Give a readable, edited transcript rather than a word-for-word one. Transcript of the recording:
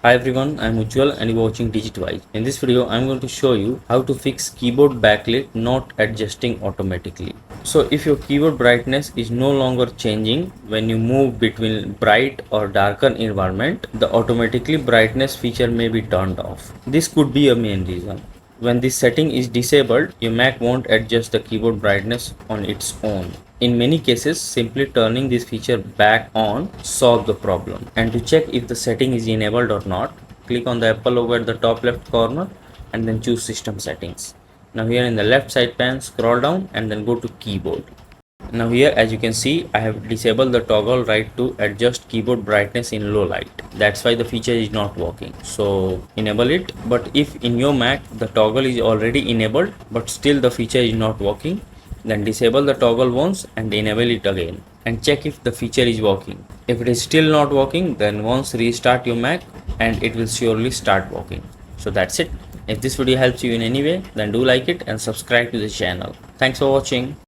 Hi everyone, I'm Ujjwal and you're watching DigitWise. In this video, I'm going to show you how to fix keyboard backlit not adjusting automatically. So if your keyboard brightness is no longer changing when you move between bright or darker environment, the automatically brightness feature may be turned off. This could be a main reason. When this setting is disabled, your Mac won't adjust the keyboard brightness on its own. In many cases, simply turning this feature back on solves the problem. And to check if the setting is enabled or not, click on the Apple logo at the top left corner and then choose System Settings. Now here in the left side pane, scroll down and then go to Keyboard. Now here, as you can see, I have disabled the toggle right to adjust keyboard brightness in low light. That's why the feature is not working. So enable it. But if in your Mac the toggle is already enabled but still the feature is not working, then disable the toggle once and enable it again and check if the feature is working. If it is still not working, then once restart your Mac and it will surely start working. So that's it. If this video helps you in any way, then do like it and subscribe to the channel. Thanks for watching.